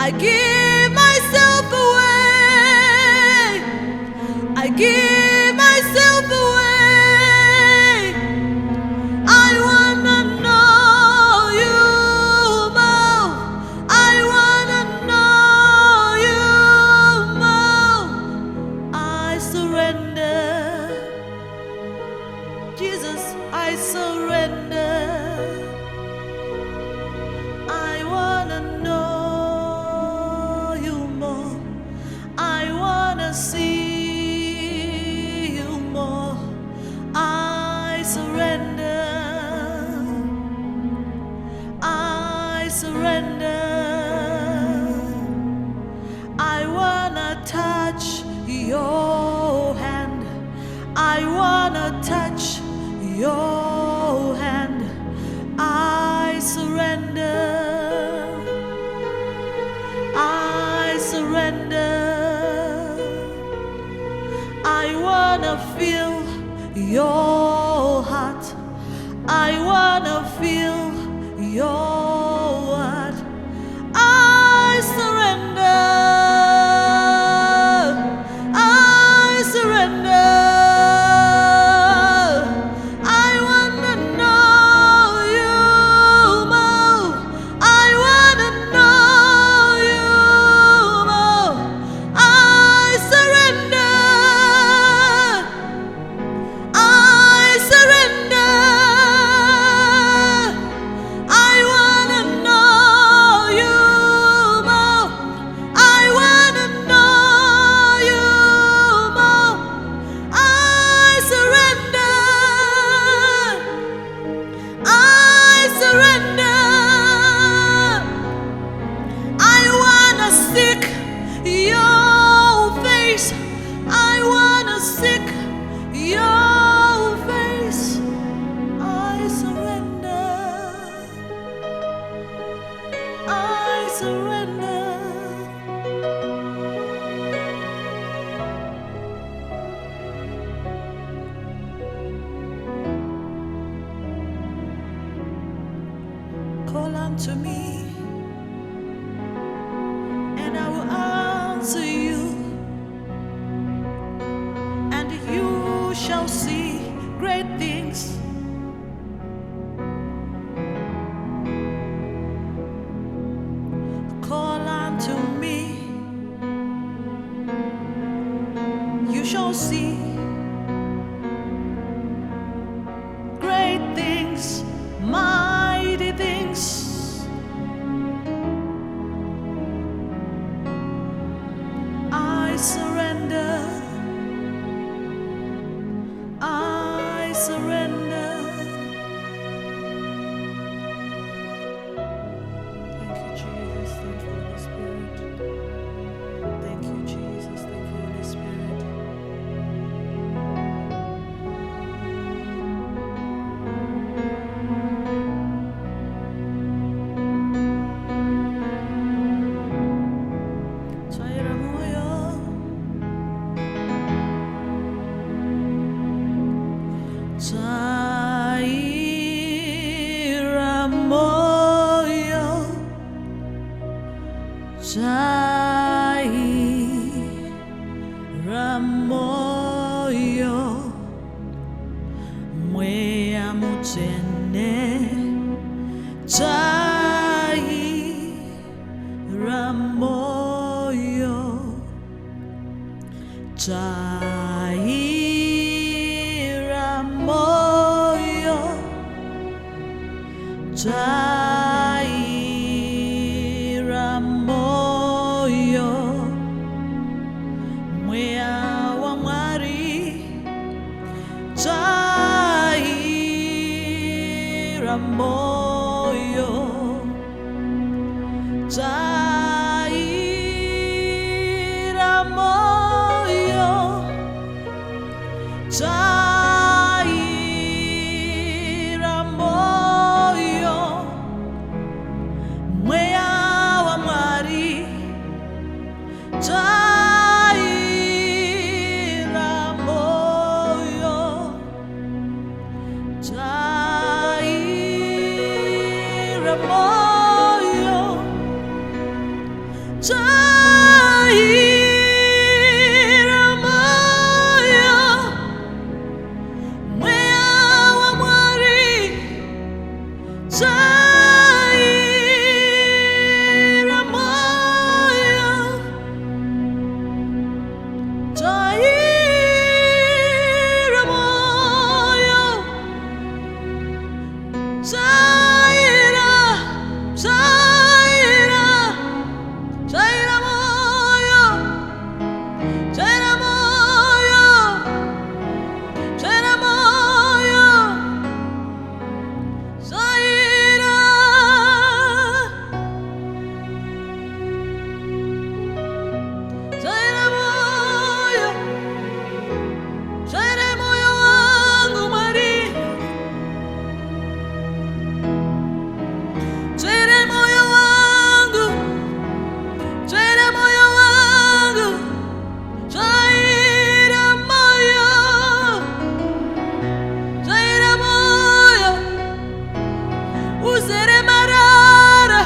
I give myself away. I give myself away. I wanna know you more. I wanna know you more. I surrender. Jesus, I surrender. I wanna know you more. I wanna see you more. I surrender. I surrender. I wanna touch your hand. I wanna touch your hand. I surrender. I surrender. I wanna feel your heart. I wanna feel your word. I surrender. I surrender. I wanna know you more. I wanna know you more. I surrender. I surrender. I wanna know you more. I wanna know you more. I surrender. I surrender. I wanna seek your face. I wanna seek your face. I surrender. I surrender. Call unto me, and I will answer you, and you shall see great things. Call unto me, you shall see great things, mighty things. I surrender. I surrender. Thank you, Jesus. Thank you, Holy Spirit. Thank you, Jesus. Thank you, Holy Spirit. Tsvaira Mwoyo. Tsvaira Mwoyo. Tsvaira Mwoyo. Mweya mutsvene. Tsvaira Mwoyo. Tsvaira Mwoyo. Tsvaira Mwoyo. Mweya wa Mwari. Tsvaira Mwoyo. Tsvaira Mwoyo. Tsvaira Mwoyo. Tsvaira Mwoyo, Mwoyo wa Mwari. Tsvaira Mwoyo, Tsvaira Mwoyo, Tsvaira, Tsvaira, Tsvaira Mwoyo, Tsvaira Mwoyo, Tsvaira Mwoyo, Tsvaira, Tsvaira Mwoyo, Tsvaira Mwoyo wangu Mwari, Tsvaira moyo wangu, Tsvaira moyo wangu, Tsvaira moyo, Tsvaira moyo, uzere marara,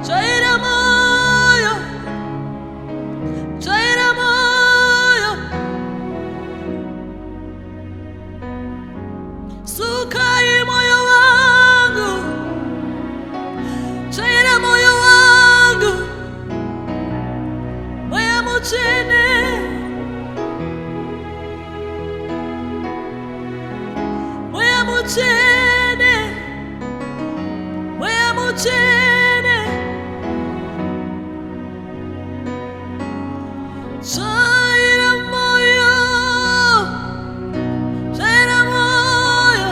Tsvaira moyo, Tsvaira moyo, sukai moyo wangu, Tsvaira moyo wangu, moyo muchene, moyo muchene, moyo muchene, Tsvaira moyo, Tsvaira moyo,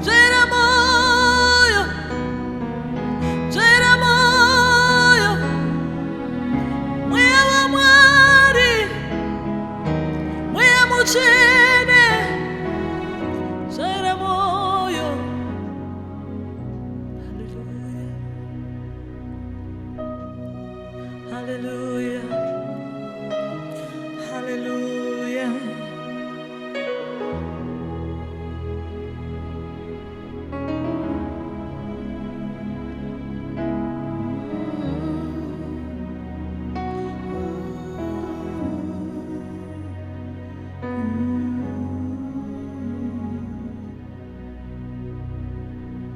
Tsvaira moyo, Tsvaira moyo, Mwoyo wa Mwari, Mwoyo muchene, Tsvaira moyo. Hallelujah, hallelujah, hallelujah.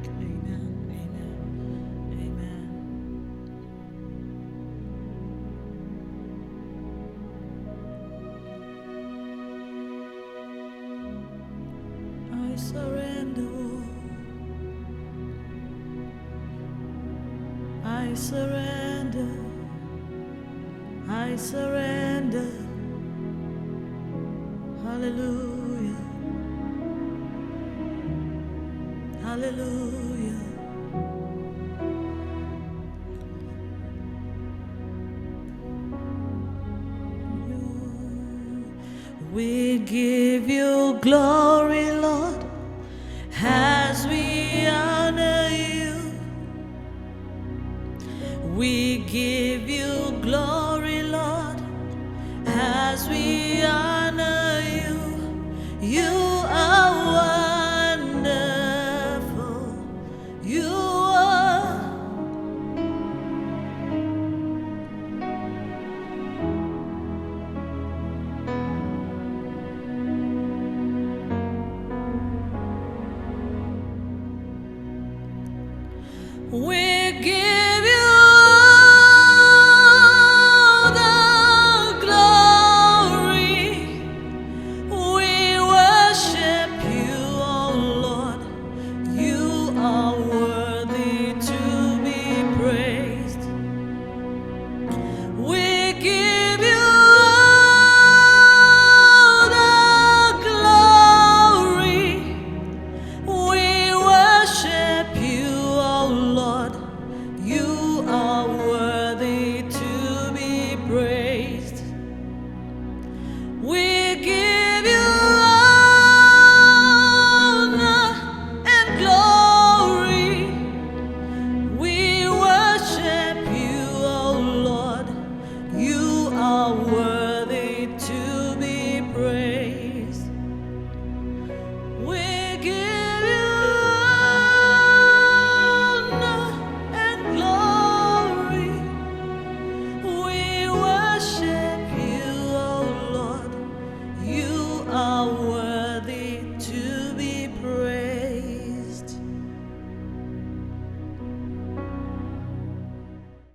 Amen, amen, amen. I surrender, I surrender, I surrender. Hallelujah, hallelujah. We give you glory, Lord, as we honor you. We give you glory, Lord, as we honor you. You are wonderful. You are. We